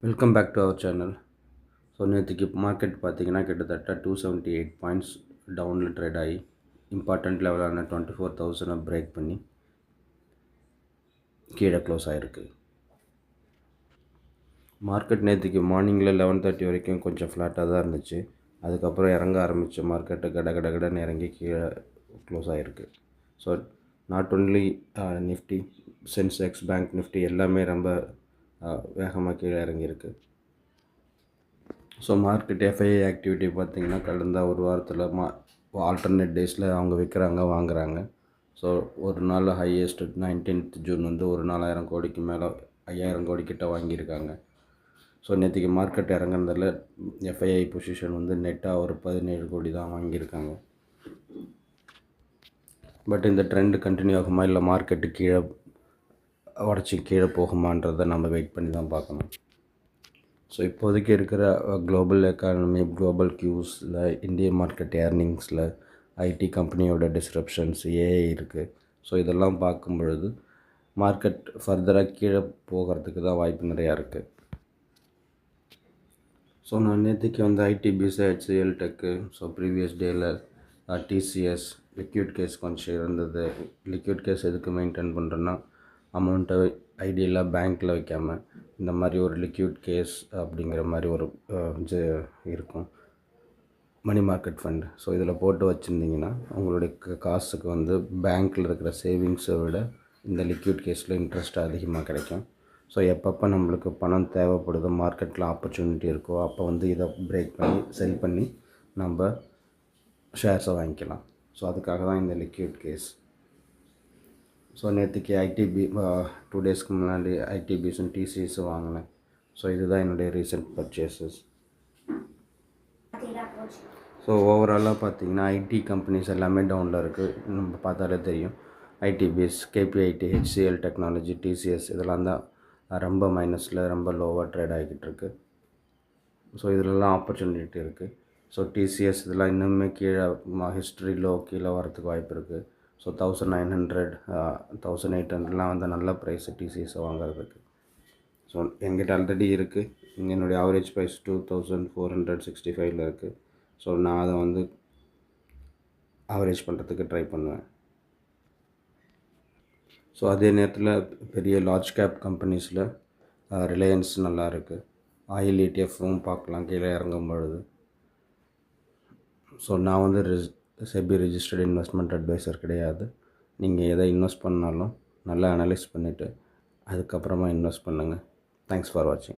Welcome back to our channel. So நேற்றுக்கு market பார்த்திங்கன்னா கிட்டத்தட்ட 278 பாயிண்ட்ஸ் டவுனில் ட்ரேட் ஆகி இம்பார்ட்டண்ட் லெவலான 24,000 பிரேக் பண்ணி கீழே க்ளோஸ் ஆகிருக்கு. மார்க்கெட் நேற்றுக்கு மார்னிங்கில் 11:30 வரைக்கும் கொஞ்சம் ஃப்ளாட்டாக தான் இருந்துச்சு. அதுக்கப்புறம் இறங்க ஆரம்பித்த மார்க்கெட்டு கடன்னு இறங்கி கீழே க்ளோஸ் ஆகிருக்கு. So not only Nifty, Sensex, bank Nifty எல்லாமே ரொம்ப வேகமாக கீழே இறங்கியிருக்கு. ஸோ மார்க்கெட் எஃப்ஐஐ ஆக்டிவிட்டி பார்த்திங்கன்னா கடந்த ஒரு வாரத்தில் ஆல்டர்னேட் டேஸில் அவங்க விற்கிறாங்க, வாங்குகிறாங்க. ஸோ ஒரு நாள் ஹையஸ்ட் 19th ஜூன் வந்து ஒரு 4,000 கோடிக்கு மேலே 5,000 கோடிக்கிட்ட வாங்கியிருக்காங்க. ஸோ நேற்றுக்கு மார்க்கெட் இறங்குறதில் எஃப்ஐஐ பொசிஷன் வந்து நெட்டாக ஒரு 17 கோடி தான் வாங்கியிருக்காங்க. பட் இந்த ட்ரெண்டு கண்டினியூ ஆகுமா, இல்லை மார்க்கெட்டு கீழே உடச்சி கீழே போகுமான்றதை நம்ம வெயிட் பண்ணி தான் பார்க்கணும். ஸோ இப்போதைக்கு இருக்கிற குளோபல் எக்கானமி, குளோபல் கியூஸில், இந்தியன் மார்க்கெட் ஏர்னிங்ஸில், ஐடி கம்பெனியோட டிஸ்ரப்ஷன்ஸ், ஏஐ இருக்குது. ஸோ இதெல்லாம் பார்க்கும் பொழுது மார்க்கெட் ஃபர்தராக கீழே போகிறதுக்கு தான் வாய்ப்பு நிறையா இருக்குது. ஸோ நான் நேற்றுக்கு வந்து IDBS, HCL tech, so previous டேயில் டிசிஎஸ் லிக்விட் கேஸ் கொஞ்சம் இருந்தது. லிக்விட் கேஸ் எதுக்கு மெயின்டைன் பண்ணுறேன்னா, அமௌண்ட்டை ஐடியலாக பேங்க்கில் வைக்காமல் இந்த மாதிரி ஒரு லிக்விட் கேஸ் அப்படிங்கிற மாதிரி ஒரு இருக்கும் மணி மார்க்கெட் ஃபண்டு. ஸோ இதில் போட்டு வச்சுருந்திங்கன்னா உங்களுடைய காசுக்கு வந்து பேங்க்கில் இருக்கிற சேவிங்ஸை விட இந்த லிக்விட் கேஸில் இன்ட்ரெஸ்ட் அதிகமாக கிடைக்கும். ஸோ எப்பப்போ நம்மளுக்கு பணம் தேவைப்படுதோ, மார்க்கெட்டில் ஆப்பர்ச்சுனிட்டி இருக்கோ, அப்போ வந்து இதை பிரேக் பண்ணி செல் பண்ணி நம்ம ஷேர்ஸை வாங்கிக்கலாம். ஸோ அதுக்காக தான் இந்த லிக்விட் கேஸ். ஸோ நேற்றுக்கு ஐடிபி 2 டேஸ்க்கு முன்னாடி ஐடிபிஸும் டிசிஎஸும் வாங்கினேன். ஸோ இதுதான் என்னுடைய ரீசெண்ட் பர்ச்சேசஸ். ஸோ ஓவராலாக பார்த்திங்கன்னா ஐடி கம்பெனிஸ் எல்லாமே டவுனில் இருக்குது. நம்ம பார்த்தாலே தெரியும். ITPS, KPIT, HCL technology, TCS இதெல்லாம் தான் ரொம்ப மைனஸில், ரொம்ப லோவாக ட்ரேட் ஆகிக்கிட்டு இருக்குது. ஸோ இதிலலாம் ஆப்பர்ச்சுனிட்டி இருக்குது. ஸோ டிசிஎஸ் இதெல்லாம் இன்னுமே கீழே ஹிஸ்ட்ரி லோ கீழே வரத்துக்கு வாய்ப்பு இருக்குது. ஸோ 1900, 1800 வந்து நல்ல ப்ரைஸு டிசிஎஸை வாங்குறதுக்கு. ஸோ என்கிட்ட ஆல்ரெடி இருக்குது. என்னுடைய ஆவரேஜ் ப்ரைஸ் 2465 இருக்குது. ஸோ நான் அதை வந்து ஆவரேஜ் பண்ணுறதுக்கு ட்ரை பண்ணுவேன். ஸோ அதே நேரத்தில் பெரிய லார்ஜ் கேப் கம்பெனிஸில் ரிலையன்ஸ் நல்லா இருக்குது. ஆயில் இடிஎஃப்பும் பார்க்கலாம் கீழே இறங்கும் பொழுது. ஸோ நான் வந்து செபி ரிஜிஸ்டர்ட் இன்வெஸ்ட்மெண்ட் அட்வைசர் கிடையாது. நீங்கள் எதை இன்வெஸ்ட் பண்ணாலும் நல்லா அனலைஸ் பண்ணிவிட்டு அதுக்கப்புறமா இன்வெஸ்ட் பண்ணுங்கள். தேங்க்ஸ் ஃபார் வாட்சிங்.